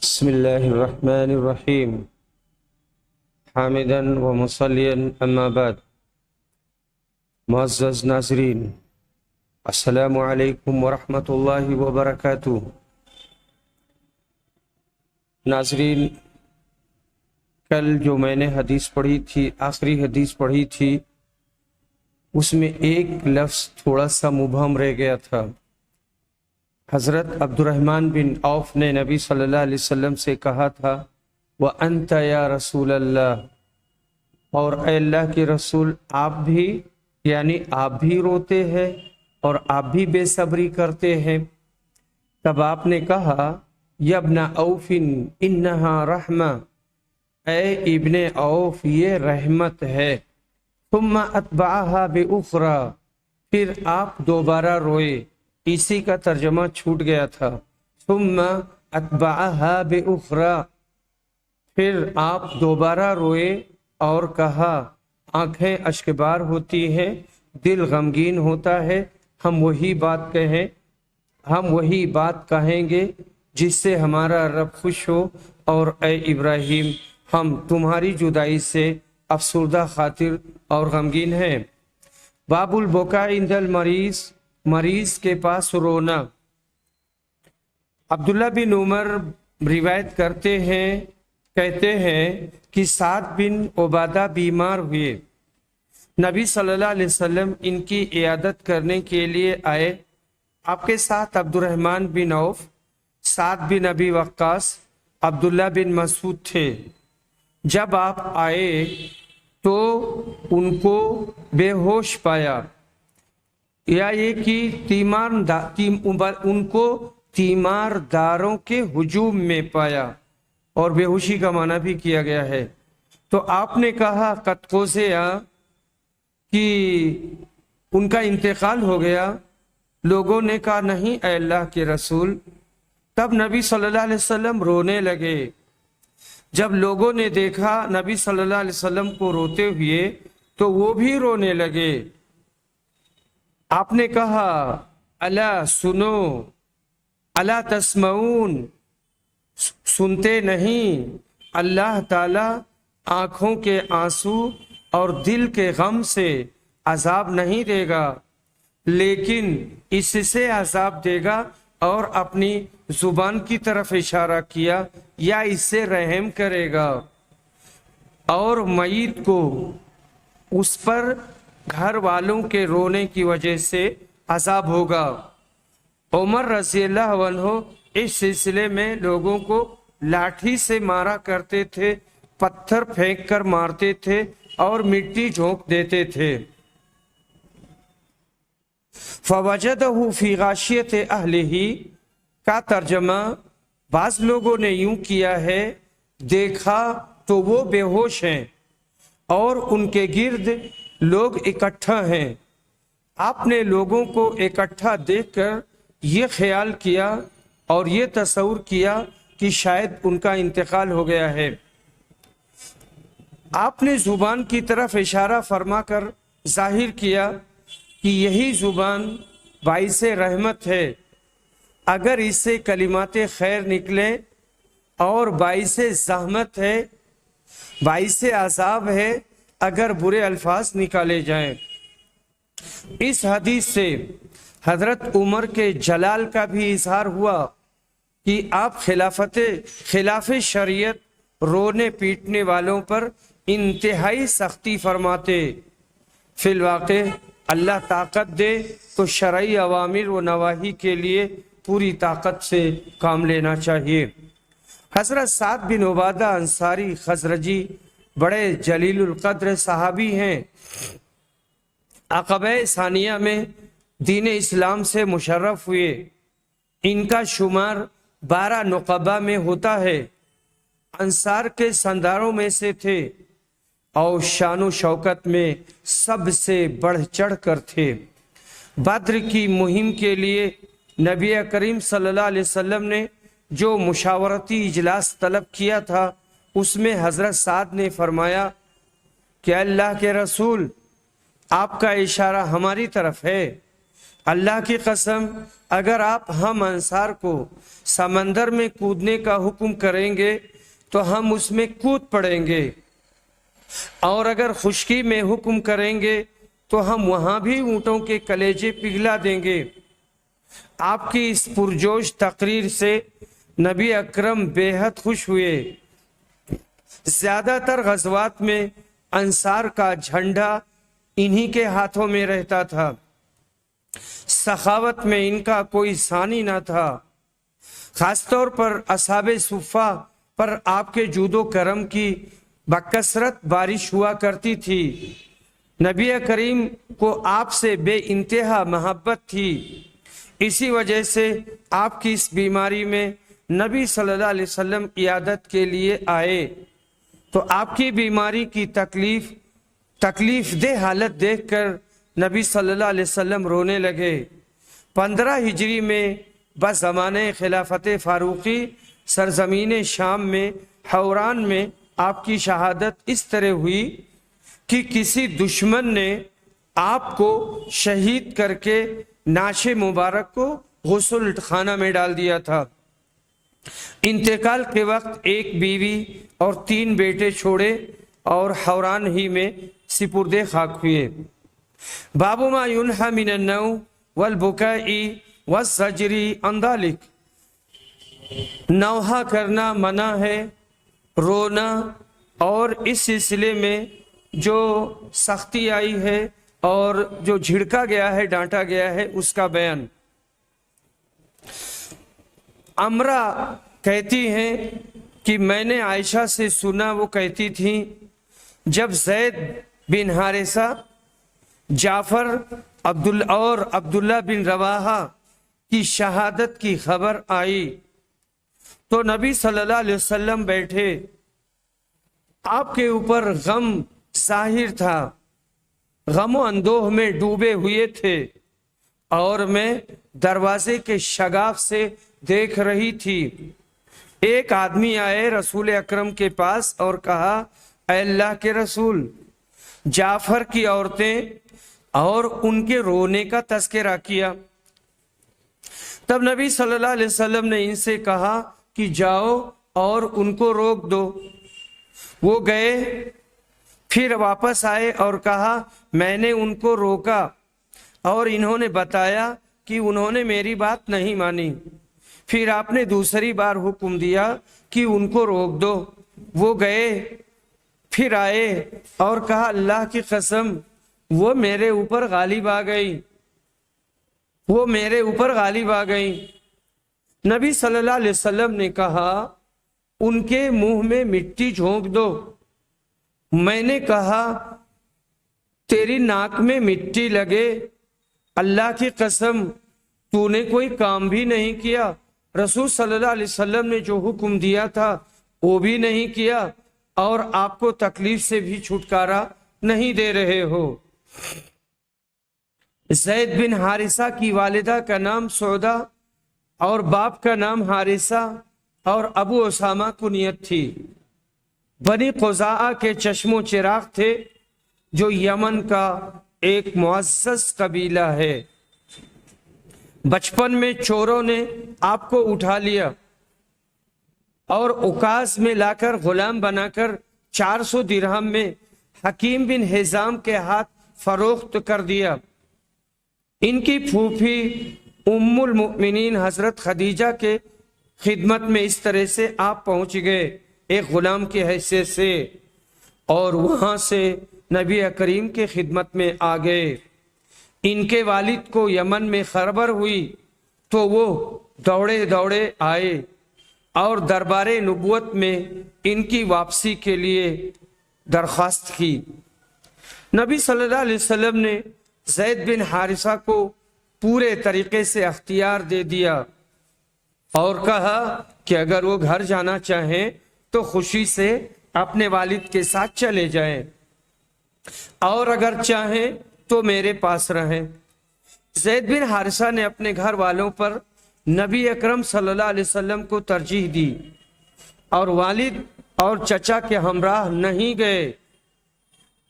بسم اللہ الرحمن الرحیم حامداً و مصلیاً اما بعد۔ معزز ناظرین، السلام علیکم ورحمۃ اللہ وبرکاتہ۔ ناظرین، کل جو میں نے حدیث پڑھی تھی، آخری حدیث پڑھی تھی، اس میں ایک لفظ تھوڑا سا مبہم رہ گیا تھا۔ حضرت عبد الرحمن بن عوف نے نبی صلی اللہ علیہ وسلم سے کہا تھا وَأَنْتَ يَا رسول اللہ، اور اے اللہ کے رسول آپ بھی، یعنی آپ بھی روتے ہیں اور آپ بھی بے صبری کرتے ہیں۔ تب آپ نے کہا یا ابن عوف انہا رحمہ، اے ابن عوف یہ رحمت ہے۔ ثم اتبعها بأخرى، پھر آپ دوبارہ روئے، اسی کا ترجمہ چھوٹ گیا تھا۔ ثم اتبعها بأخرى، پھر آپ دوبارہ روئے اور کہا، آنکھیں اشکبار ہوتی ہیں، دل غمگین ہوتا ہے، ہم وہی بات کہیں گے جس سے ہمارا رب خوش ہو، اور اے ابراہیم ہم تمہاری جدائی سے افسردہ خاطر اور غمگین ہیں۔ باب البکاء عند المریض، مریض کے پاس رونا۔ عبداللہ بن عمر روایت کہتے ہیں کہ سعد بن عبادہ بیمار ہوئے، نبی صلی اللہ علیہ وسلم ان کی عیادت کرنے کے لیے آئے۔ آپ کے ساتھ عبد الرحمن بن عوف، سعد بن ابی وقاص، عبداللہ بن مسعود تھے۔ جب آپ آئے تو ان کو بے ہوش پایا، یا یہ کہ ان کو تیمار داروں کے ہجوم میں پایا، اور بے ہوشی کا معنی بھی کیا گیا ہے۔ تو آپ نے کہا قد قوزیا، کہ ان کا انتقال ہو گیا۔ لوگوں نے کہا نہیں اے اللہ کے رسول۔ تب نبی صلی اللہ علیہ وسلم رونے لگے۔ جب لوگوں نے دیکھا نبی صلی اللہ علیہ وسلم کو روتے ہوئے تو وہ بھی رونے لگے۔ آپ نے کہا الا سنو، الا تسمعون، سنتے نہیں؟ اللہ تعالی آنکھوں کے آنسو اور دل کے غم سے عذاب نہیں دے گا، لیکن اس سے عذاب دے گا، اور اپنی زبان کی طرف اشارہ کیا، یا اس سے رحم کرے گا، اور میت کو اس پر گھر والوں کے رونے کی وجہ سے عذاب ہوگا۔ عمر رضی اللہ عنہ اس سلسلے میں لوگوں کو لاٹھی سے مارا کرتے تھے، پتھر پھینک کر مارتے تھے اور مٹی جھونک دیتے تھے۔ فوجدہ فی غاشیۃ اہلہ کا ترجمہ بعض لوگوں نے یوں کیا ہے، دیکھا تو وہ بے ہوش ہیں اور ان کے گرد لوگ اکٹھا ہیں۔ آپ نے لوگوں کو اکٹھا دیکھ کر یہ خیال کیا اور یہ تصور کیا کہ شاید ان کا انتقال ہو گیا ہے۔ آپ نے زبان کی طرف اشارہ فرما کر ظاہر کیا کہ یہی زبان باعث رحمت ہے، اگر اس سے کلمات خیر نکلیں، اور باعث زحمت ہے، باعث عذاب ہے اگر برے الفاظ نکالے جائیں۔ اس حدیث سے حضرت عمر کے جلال کا بھی اظہار ہوا کہ آپ خلاف شریعت رونے پیٹنے والوں پر انتہائی سختی فرماتے۔ فی الواقع اللہ طاقت دے تو شرعی اوامر و نواہی کے لیے پوری طاقت سے کام لینا چاہیے۔ حضرت سعد بن عبادہ انصاری خزرجی بڑے جلیل القدر صحابی ہیں، عقبہ ثانیہ میں دین اسلام سے مشرف ہوئے۔ ان کا شمار 12 نقبہ میں ہوتا ہے، انصار کے سرداروں میں سے تھے، اور شان و شوکت میں سب سے بڑھ چڑھ کر تھے۔ بدر کی مہم کے لیے نبی کریم صلی اللہ علیہ وسلم نے جو مشاورتی اجلاس طلب کیا تھا، اس میں حضرت سعد نے فرمایا کہ اللہ کے رسول، آپ کا اشارہ ہماری طرف ہے، اللہ کی قسم اگر آپ ہم انصار کو سمندر میں کودنے کا حکم کریں گے تو ہم اس میں کود پڑیں گے، اور اگر خشکی میں حکم کریں گے تو ہم وہاں بھی اونٹوں کے کلیجے پگھلا دیں گے۔ آپ کی اس پرجوش تقریر سے نبی اکرم بے حد خوش ہوئے۔ زیادہ تر غزوات میں انصار کا جھنڈا انہی کے ہاتھوں میں رہتا تھا۔ سخاوت میں ان کا کوئی ثانی نہ تھا۔ خاص طور پر اصحاب صفہ پر آپ کے جود و کرم کی بکثرت بارش ہوا کرتی تھی۔ نبی کریم کو آپ سے بے انتہا محبت تھی، اسی وجہ سے آپ کی اس بیماری میں نبی صلی اللہ علیہ وسلم عیادت کے لیے آئے تو آپ کی بیماری کی تکلیف دہ حالت دیکھ کر نبی صلی اللہ علیہ وسلم رونے لگے۔ 15 ہجری میں بزمانہ خلافت فاروقی سرزمین شام میں حوران میں آپ کی شہادت اس طرح ہوئی کہ کسی دشمن نے آپ کو شہید کر کے نعش مبارک کو غسل خانہ میں ڈال دیا تھا۔ انتقال کے وقت ایک بیوی اور 3 بیٹے چھوڑے اور حوران ہی میں سپرد خاک ہوئے۔ باب ما ینہی من النوم والبکاء والزجر عن ذلک، نوحہ کرنا منع ہے، رونا، اور اس سلسلے میں جو سختی آئی ہے اور جو جھڑکا گیا ہے، ڈانٹا گیا ہے، اس کا بیان۔ امرا کہتی ہیں کہ میں نے عائشہ سے سنا، وہ کہتی تھیں جب زید بن حارثہ، جعفر اور عبداللہ بن رواحہ کی شہادت کی خبر آئی تو نبی صلی اللہ علیہ وسلم بیٹھے، آپ کے اوپر غم ظاہر تھا، غم و اندوہ میں ڈوبے ہوئے تھے، اور میں دروازے کے شگاف سے دیکھ رہی تھی۔ ایک آدمی آئے رسول اکرم کے پاس اور کہا، اے اللہ کے رسول، جعفر کی عورتیں اور ان کے رونے کا تذکرہ کیا۔ تب نبی صلی اللہ علیہ وسلم نے ان سے کہا کہ جاؤ اور ان کو روک دو۔ وہ گئے، پھر واپس آئے اور کہا میں نے ان کو روکا اور انہوں نے بتایا کہ انہوں نے میری بات نہیں مانی۔ پھر آپ نے دوسری بار حکم دیا کہ ان کو روک دو۔ وہ گئے، پھر آئے اور کہا اللہ کی قسم وہ میرے اوپر غالب آ گئی، وہ میرے اوپر غالب آ گئی۔ نبی صلی اللہ علیہ وسلم نے کہا ان کے منہ میں مٹی جھونک دو۔ میں نے کہا تیری ناک میں مٹی لگے، اللہ کی قسم تو نے کوئی کام بھی نہیں کیا، رسول صلی اللہ علیہ وسلم نے جو حکم دیا تھا وہ بھی نہیں کیا، اور آپ کو تکلیف سے بھی چھٹکارا نہیں دے رہے ہو۔ زید بن حارثہ کی والدہ کا نام سعودہ اور باپ کا نام حارثہ اور ابو اسامہ کنیت تھی۔ بنی قزاعہ کے چشم و چراغ تھے جو یمن کا ایک معزز قبیلہ ہے۔ بچپن میں چوروں نے آپ کو اٹھا لیا اور عکاظ میں لا کر غلام بنا کر 400 درہم میں حکیم بن حزام کے ہاتھ فروخت کر دیا۔ ان کی پھوپھی ام المؤمنین حضرت خدیجہ کے خدمت میں اس طرح سے آپ پہنچ گئے ایک غلام کی حیثیت سے، اور وہاں سے نبی کریم کے خدمت میں آ گئے۔ ان کے والد کو یمن میں خبر ہوئی تو وہ دوڑے دوڑے آئے اور دربار نبوت میں ان کی واپسی کے لیے درخواست کی۔ نبی صلی اللہ علیہ وسلم نے زید بن حارثہ کو پورے طریقے سے اختیار دے دیا اور کہا کہ اگر وہ گھر جانا چاہیں تو خوشی سے اپنے والد کے ساتھ چلے جائیں، اور اگر چاہیں تو میرے پاس رہیں۔ زید بن حارثہ نے اپنے گھر والوں پر نبی اکرم صلی اللہ علیہ وسلم کو ترجیح دی اور والد اور چچا کے ہمراہ نہیں گئے،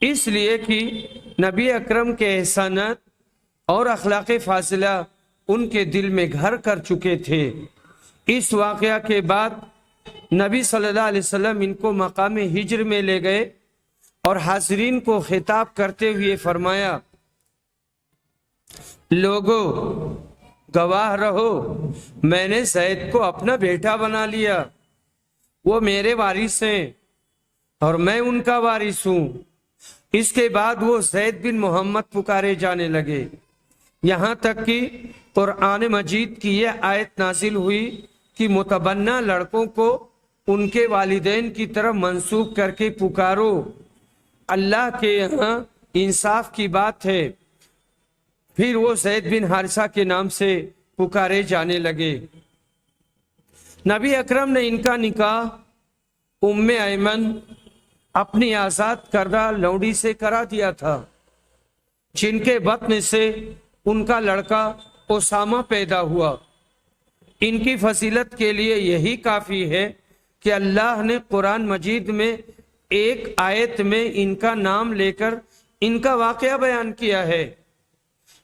اس لیے کہ نبی اکرم کے احسانات اور اخلاق فاضلہ ان کے دل میں گھر کر چکے تھے۔ اس واقعہ کے بعد نبی صلی اللہ علیہ وسلم ان کو مقام ہجر میں لے گئے اور حاضرین کو خطاب کرتے ہوئے فرمایا، لوگو گواہ رہو، میں نے زید کو اپنا بیٹا بنا لیا، وہ میرے وارث ہیں اور میں ان کا وارث ہوں۔ اس کے بعد وہ زید بن محمد پکارے جانے لگے، یہاں تک کہ قرآن مجید کی یہ آیت نازل ہوئی کہ متبنہ لڑکوں کو ان کے والدین کی طرف منسوب کر کے پکارو، اللہ کے یہاں انصاف کی بات ہے۔ پھر وہ زید بن حارثہ کے نام سے پکارے جانے لگے۔ نبی اکرم نے ان کا نکاح ام ایمن اپنی آزاد کردہ لونڈی سے کرا دیا تھا، جن کے بطن سے ان کا لڑکا اسامہ پیدا ہوا۔ ان کی فضیلت کے لیے یہی کافی ہے کہ اللہ نے قرآن مجید میں ایک آیت میں ان کا نام لے کر ان کا واقعہ بیان کیا ہے،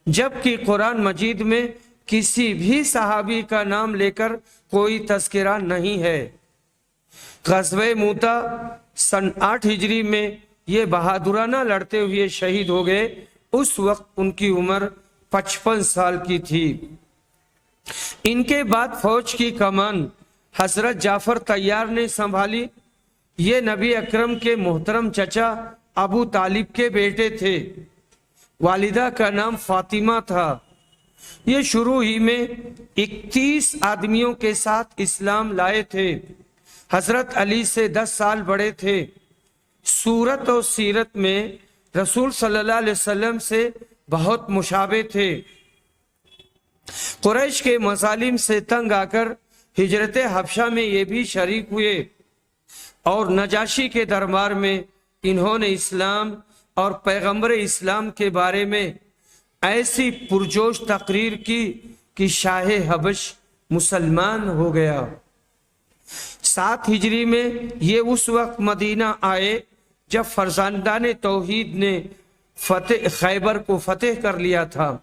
جبکہ قرآن مجید میں کسی بھی صحابی کا نام لے کر کوئی تذکرہ نہیں ہے۔ غزوہ موتا سن 8 ہجری میں یہ بہادرانہ لڑتے ہوئے شہید ہو گئے۔ اس وقت ان کی عمر 55 سال کی تھی۔ ان کے بعد فوج کی کمان حضرت جعفر طیار نے سنبھالی۔ یہ نبی اکرم کے محترم چچا ابو طالب کے بیٹے تھے۔ والدہ کا نام فاطمہ تھا۔ یہ شروع ہی میں 31 آدمیوں کے ساتھ اسلام لائے تھے۔ حضرت علی سے 10 سال بڑے تھے۔ صورت اور سیرت میں رسول صلی اللہ علیہ وسلم سے بہت مشابہ تھے۔ قریش کے مظالم سے تنگ آ کر ہجرت حبشہ میں یہ بھی شریک ہوئے اور نجاشی کے دربار میں انہوں نے اسلام اور پیغمبر اسلام کے بارے میں ایسی پرجوش تقریر کی کہ شاہ حبش مسلمان ہو گیا۔ 7 ہجری میں یہ اس وقت مدینہ آئے جب فرزندان توحید نے خیبر کو فتح کر لیا تھا۔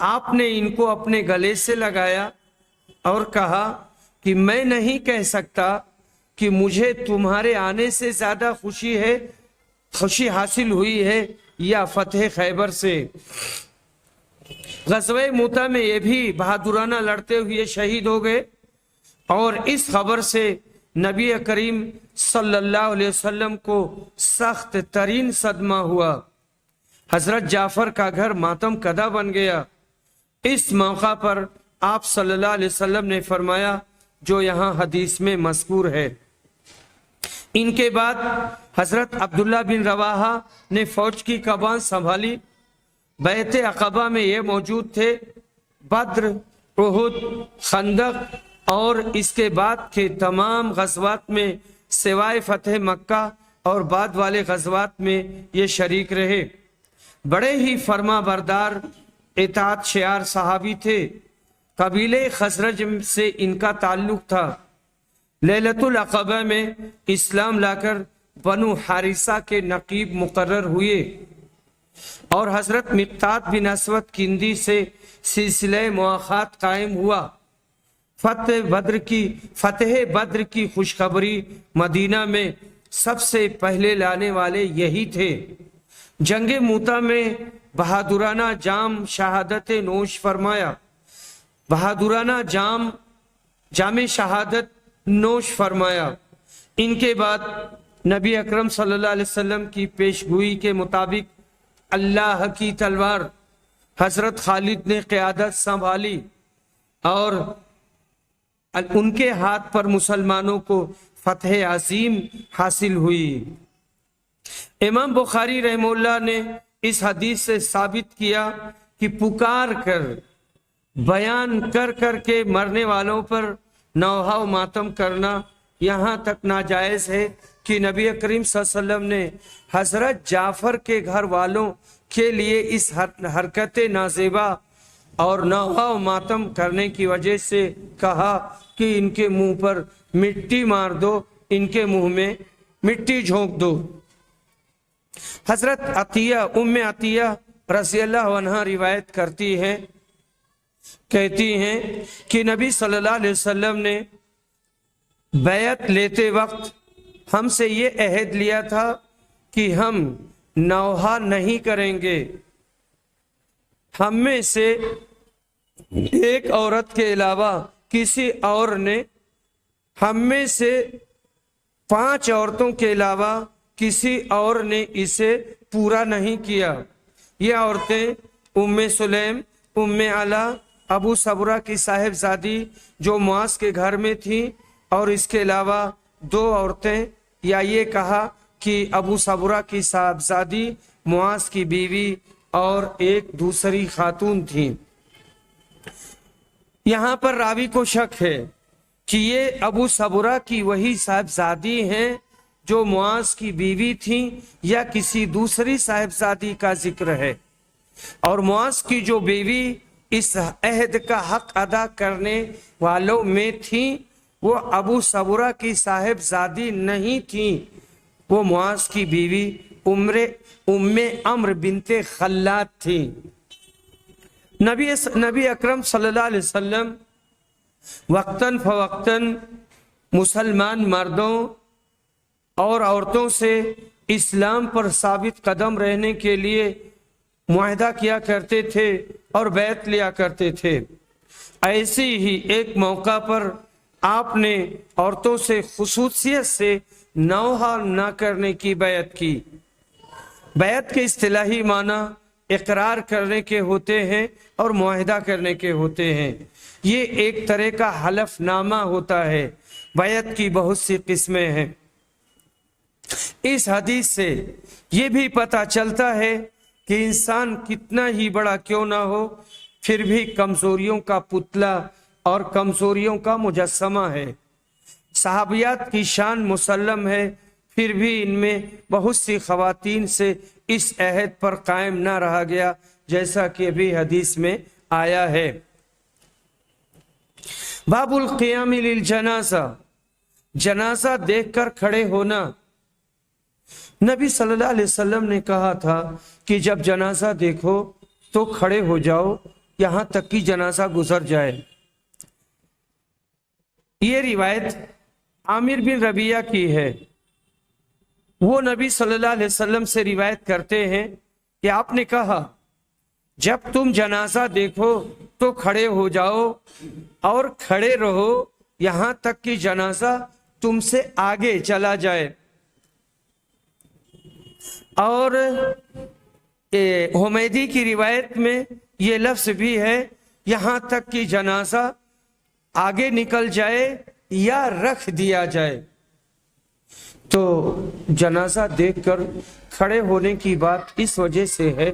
آپ نے ان کو اپنے گلے سے لگایا اور کہا کہ میں نہیں کہہ سکتا کہ مجھے تمہارے آنے سے زیادہ خوشی حاصل ہوئی ہے یا فتح خیبر سے۔ غزوہ موتا میں یہ بھی بہادرانہ لڑتے ہوئے شہید ہو گئے اور اس خبر سے نبی کریم صلی اللہ علیہ وسلم کو سخت ترین صدمہ ہوا۔ حضرت جعفر کا گھر ماتم کدہ بن گیا۔ اس موقع پر آپ صلی اللہ علیہ وسلم نے فرمایا جو یہاں حدیث میں مذکور ہے۔ ان کے بعد حضرت عبداللہ بن رواحہ نے فوج کی کمان سنبھالی۔ بیعت عقبہ میں یہ موجود تھے۔ بدر، احد، خندق اور اس کے بعد کے تمام غزوات میں سوائے فتح مکہ اور بعد والے غزوات میں یہ شریک رہے۔ بڑے ہی فرما بردار اطاعت شعار صحابی تھے۔ قبیلے خزرج سے ان کا تعلق تھا۔ لیلۃ العقبہ میں اسلام لا کر بنو حارثہ کے نقیب مقرر ہوئے اور حضرت مقداد بن اسود کندی سے سلسلہ مواخات قائم ہوا۔ فتح بدر کی خوشخبری مدینہ میں سب سے پہلے لانے والے یہی تھے۔ جنگ موتا میں بہادرانہ جام شہادت نوش فرمایا، بہادرانہ جام شہادت نوش فرمایا۔ ان کے بعد نبی اکرم صلی اللہ علیہ وسلم کی پیشگوئی کے مطابق اللہ کی تلوار حضرت خالد نے قیادت سنبھالی اور ان کے ہاتھ پر مسلمانوں کو فتح عظیم حاصل ہوئی۔ امام بخاری رحمہ اللہ نے اس حدیث سے ثابت کیا کہ پکار کر بیان کر کر کے مرنے والوں پر نوحہ و ماتم کرنا یہاں تک ناجائز ہے کہ نبی کریم صلی اللہ علیہ وسلم نے حضرت جعفر کے گھر والوں کے لیے اس حرکت نازیبا اور نوحہ و ماتم کرنے کی وجہ سے کہا کہ ان کے منہ پر مٹی مار دو، ان کے منہ میں مٹی جھونک دو۔ حضرت عطیہ ام عطیہ رضی اللہ عنہ روایت کرتی ہیں، کہتی ہیں کہ نبی صلی اللہ علیہ وسلم نے بیعت لیتے وقت ہم سے یہ عہد لیا تھا کہ ہم نوحہ نہیں کریں گے، ہم میں سے ایک عورت کے علاوہ کسی اور نے، ہم میں سے 5 عورتوں کے علاوہ کسی اور نے اسے پورا نہیں کیا۔ یہ عورتیں ام سلیم، ام علا، ابو صبرہ کی صاحبزادی جو معاذ کے گھر میں تھیں، اور اس کے علاوہ 2 عورتیں، یا یہ کہا کہ ابو صبرہ کی صاحبزادی معاذ کی بیوی اور ایک دوسری خاتون تھیں۔ یہاں پر راوی کو شک ہے کہ یہ ابو صبرہ کی وہی صاحبزادی ہیں جو معاذ کی بیوی تھیں، یا کسی دوسری صاحبزادی کا ذکر ہے، اور معاذ کی جو بیوی اس عہد کا حق ادا کرنے والوں میں تھیں وہ ابو صبرہ کی صاحبزادی نہیں تھیں، وہ معاذ کی بیوی ام عمرو بنت خلاد تھیں۔ نبی اکرم صلی اللہ علیہ وسلم وقتاً فوقتاً مسلمان مردوں اور عورتوں سے اسلام پر ثابت قدم رہنے کے لیے معاہدہ کیا کرتے تھے اور بیعت لیا کرتے تھے۔ ایسے ہی ایک موقع پر آپ نے عورتوں سے خصوصیت سے نوحہ نہ کرنے کی بیعت کی۔ بیعت کے اصطلاحی معنی اقرار کرنے کے ہوتے ہیں اور معاہدہ کرنے کے ہوتے ہیں۔ یہ ایک طرح کا حلف نامہ ہوتا ہے۔ بیعت کی بہت سی قسمیں ہیں۔ اس حدیث سے یہ بھی پتہ چلتا ہے کہ انسان کتنا ہی بڑا کیوں نہ ہو پھر بھی کمزوریوں کا پتلا اور کمزوریوں کا مجسمہ ہے۔ صحابیات کی شان مسلم ہے، پھر بھی ان میں بہت سی خواتین سے اس عہد پر قائم نہ رہا گیا، جیسا کہ ابھی حدیث میں آیا ہے۔ باب القیام للجنازہ، جنازہ دیکھ کر کھڑے ہونا۔ نبی صلی اللہ علیہ وسلم نے کہا تھا کہ جب جنازہ دیکھو تو کھڑے ہو جاؤ یہاں تک کہ جنازہ گزر جائے۔ یہ روایت عامر بن ربیعہ کی ہے۔ وہ نبی صلی اللہ علیہ وسلم سے روایت کرتے ہیں کہ آپ نے کہا جب تم جنازہ دیکھو تو کھڑے ہو جاؤ اور کھڑے رہو یہاں تک کہ جنازہ تم سے آگے چلا جائے۔ اور حمیدی کی روایت میں یہ لفظ بھی ہے یہاں تک کہ جنازہ آگے نکل جائے یا رکھ دیا جائے۔ تو جنازہ دیکھ کر کھڑے ہونے کی بات اس وجہ سے ہے،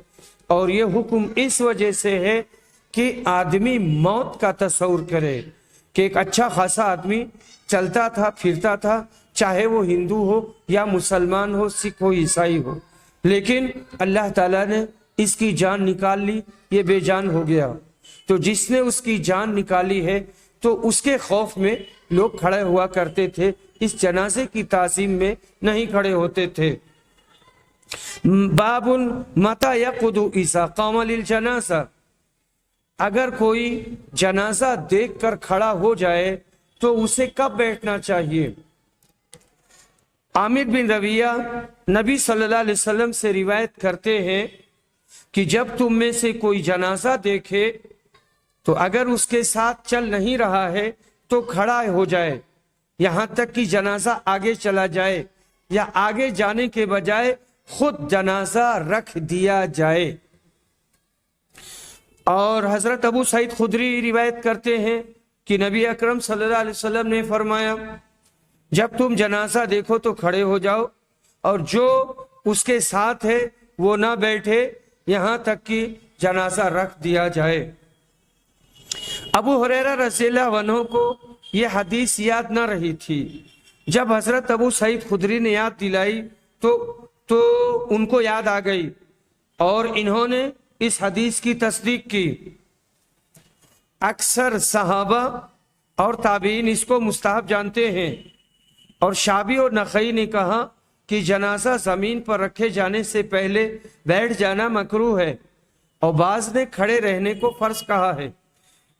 اور یہ حکم اس وجہ سے ہے کہ آدمی موت کا تصور کرے کہ ایک اچھا خاصا آدمی چلتا تھا پھرتا تھا، چاہے وہ ہندو ہو یا مسلمان ہو، سکھ ہو عیسائی ہو، لیکن اللہ تعالیٰ نے اس کی جان نکال لی، یہ بے جان ہو گیا۔ تو جس نے اس کی جان نکالی ہے تو اس کے خوف میں لوگ کھڑے ہوا کرتے تھے، اس جنازے کی تعظیم میں نہیں کھڑے ہوتے تھے۔ باب متى يقعد اذا قام للجنازہ، اگر کوئی جنازہ دیکھ کر کھڑا ہو جائے تو اسے کب بیٹھنا چاہیے؟ عامر بن ربیعہ نبی صلی اللہ علیہ وسلم سے روایت کرتے ہیں کہ جب تم میں سے کوئی جنازہ دیکھے تو اگر اس کے ساتھ چل نہیں رہا ہے تو کھڑا ہو جائے یہاں تک کہ جنازہ آگے چلا جائے، یا آگے جانے کے بجائے خود جنازہ رکھ دیا جائے۔ اور حضرت ابو سعید خدری روایت کرتے ہیں کہ نبی اکرم صلی اللہ علیہ وسلم نے فرمایا جب تم جنازہ دیکھو تو کھڑے ہو جاؤ، اور جو اس کے ساتھ ہے وہ نہ بیٹھے یہاں تک کہ جنازہ رکھ دیا جائے۔ ابو ہریرہ رضی اللہ عنہ کو یہ حدیث یاد نہ رہی تھی، جب حضرت ابو سعید خدری نے یاد دلائی تو ان کو یاد آ گئی اور انہوں نے اس حدیث کی تصدیق کی۔ اکثر صحابہ اور تابعین اس کو مستحب جانتے ہیں، اور شعبی اور نخعی نے کہا کہ جنازہ زمین پر رکھے جانے سے پہلے بیٹھ جانا مکروہ ہے، اور بعض نے کھڑے رہنے کو فرض کہا ہے۔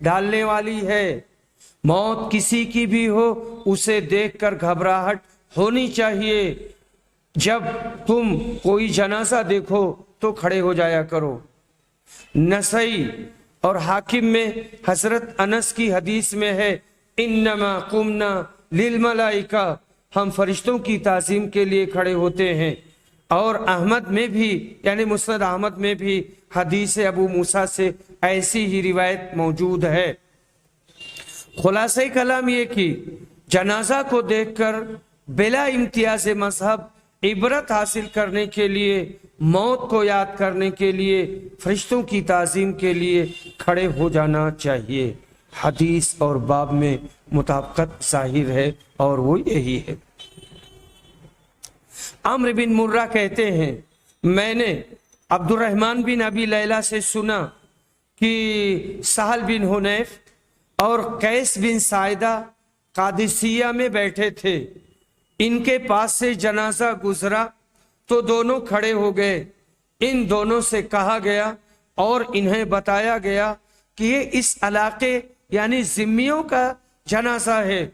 ڈالنے والی ہے۔ موت کسی کی بھی ہو اسے دیکھ کر گھبراہٹ ہونی چاہیے۔ جب تم کوئی جنازہ دیکھو تو کھڑے ہو جایا کرو۔ نسائی اور حاکم میں حضرت انس کی حدیث میں ہے انما قمنا للملائکہ، ہم فرشتوں کی تعظیم کے لیے کھڑے ہوتے ہیں۔ اور احمد میں بھی یعنی مسند احمد میں بھی حدیث ابو موسیٰ سے ایسی ہی روایت موجود ہے۔ خلاصہ کلام یہ کہ جنازہ کو دیکھ کر بلا امتیاز مذہب عبرت حاصل کرنے کے لیے، موت کو یاد کرنے کے لیے، فرشتوں کی تعظیم کے لیے کھڑے ہو جانا چاہیے۔ حدیث اور باب میں مطابقت ظاہر ہے اور وہ یہی ہے۔ عمرو بن مرہ کہتے ہیں میں نے عبد الرحمن بن ابی لیلہ سے سنا کہ سہل بن حنیف اور قیس بن ساعدہ قادسیہ میں بیٹھے تھے، ان کے پاس سے جنازہ گزرا تو دونوں کھڑے ہو گئے۔ ان دونوں سے کہا گیا اور انہیں بتایا گیا کہ یہ اس علاقے یعنی ذمیوں کا جنازہ ہے،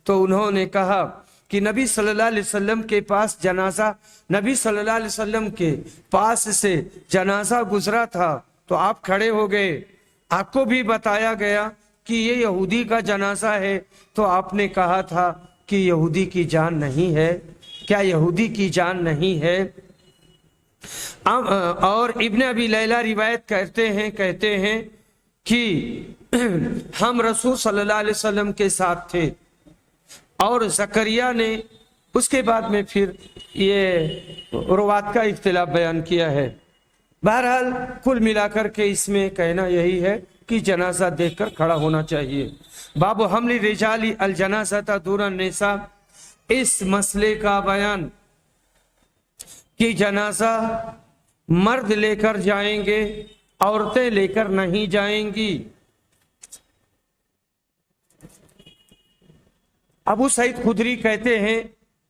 تو انہوں نے کہا کہ نبی صلی اللہ علیہ وسلم کے پاس جنازہ، نبی صلی اللہ علیہ وسلم کے پاس سے جنازہ گزرا تھا تو آپ کھڑے ہو گئے۔ آپ کو بھی بتایا گیا کہ یہ یہودی کا جنازہ ہے تو آپ نے کہا تھا کہ یہودی کی جان نہیں ہے، کیا یہودی کی جان نہیں ہے؟ اور ابن ابی لیلہ روایت کہتے ہیں کہ ہم رسول صلی اللہ علیہ وسلم کے ساتھ تھے، اور زکریا نے اس کے بعد میں پھر یہ روایت کا اختلاف بیان کیا ہے۔ بہرحال کل ملا کر کے اس میں کہنا یہی ہے کہ جنازہ دیکھ کر کھڑا ہونا چاہیے۔ باب حمل الرجال الجنازہ دون النساء، اس مسئلے کا بیان کہ جنازہ مرد لے کر جائیں گے، عورتیں لے کر نہیں جائیں گی۔ ابو سعید خدری کہتے ہیں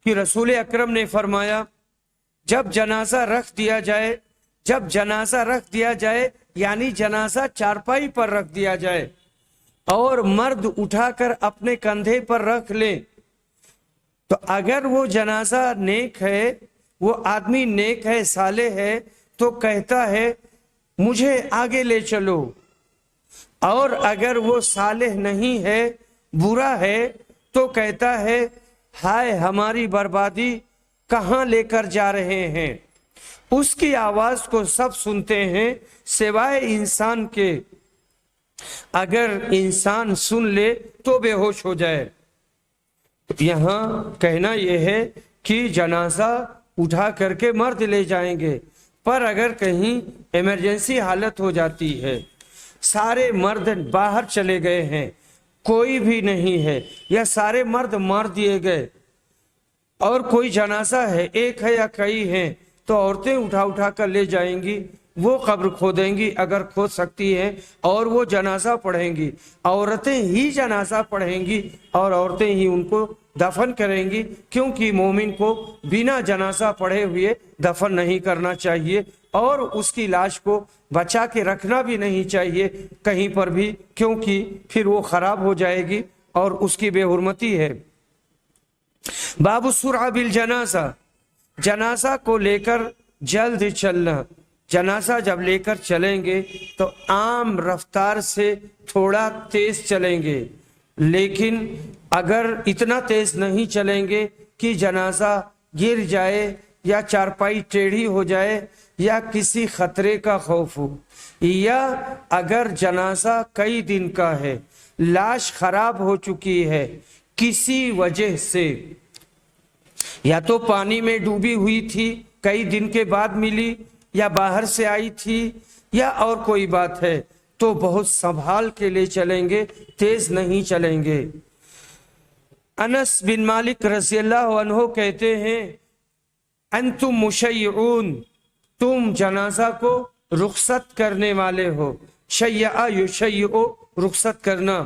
کہ رسول اکرم نے فرمایا جب جنازہ رکھ دیا جائے یعنی جنازہ چارپائی پر رکھ دیا جائے اور مرد اٹھا کر اپنے کندھے پر رکھ لیں، تو اگر وہ جنازہ نیک ہے، وہ آدمی نیک ہے، صالح ہے، تو کہتا ہے مجھے آگے لے چلو، اور اگر وہ صالح نہیں ہے، برا ہے، تو کہتا ہے ہائے ہماری بربادی، کہاں لے کر جا رہے ہیں۔ اس کی آواز کو سب سنتے ہیں سوائے انسان کے، اگر انسان سن لے تو بے ہوش ہو جائے۔ یہاں کہنا یہ ہے کہ جنازہ اٹھا کر کے مرد لے جائیں گے، پر اگر کہیں ایمرجنسی حالت ہو جاتی ہے، سارے مرد باہر چلے گئے ہیں، کوئی بھی نہیں ہے، یا سارے مرد مار دیے گئے اور کوئی جنازہ ہے، ایک ہے یا کئی ہیں، تو عورتیں اٹھا کر لے جائیں گی، وہ قبر کھودیں گی اگر کھود سکتی ہیں، اور وہ جنازہ پڑھیں گی، عورتیں ہی جنازہ پڑھیں گی اور عورتیں ہی ان کو دفن کریں گی، کیونکہ مومن کو بنا جنازہ پڑھے ہوئے دفن نہیں کرنا چاہیے، اور اس کی لاش کو بچا کے رکھنا بھی نہیں چاہیے کہیں پر بھی، کیونکہ پھر وہ خراب ہو جائے گی اور اس کی بے حرمتی ہے۔ باب السرعہ بالجنازہ، جنازہ کو لے کر جلد چلنا۔ جنازہ جب لے کر چلیں گے تو عام رفتار سے تھوڑا تیز چلیں گے، لیکن اگر اتنا تیز نہیں چلیں گے کہ جنازہ گر جائے یا چارپائی ٹیڑھی ہو جائے یا کسی خطرے کا خوف ہو، یا اگر جنازہ کئی دن کا ہے، لاش خراب ہو چکی ہے کسی وجہ سے، یا تو پانی میں ڈوبی ہوئی تھی کئی دن کے بعد ملی، یا باہر سے آئی تھی، یا اور کوئی بات ہے، تو بہت سنبھال کے لے چلیں گے، تیز نہیں چلیں گے۔ انس بن مالک رضی اللہ عنہ کہتے ہیں انتم مشیعون، تم جنازہ کو رخصت کرنے والے ہو، شیع یشیع رخصت کرنا،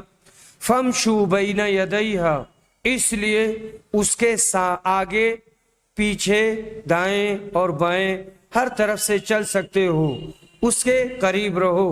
فمشوا بین یدیہا، اس لیے اس کے آگے پیچھے دائیں اور بائیں ہر طرف سے چل سکتے ہو، اس کے قریب رہو۔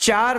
4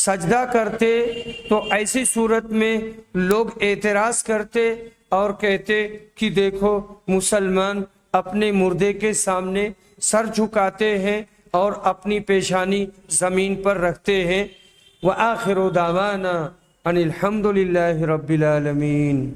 سجدہ کرتے تو ایسی صورت میں لوگ اعتراض کرتے اور کہتے کہ دیکھو مسلمان اپنے مردے کے سامنے سر جھکاتے ہیں اور اپنی پیشانی زمین پر رکھتے ہیں۔ وآخر دعوانا ان الحمد للہ رب العالمین۔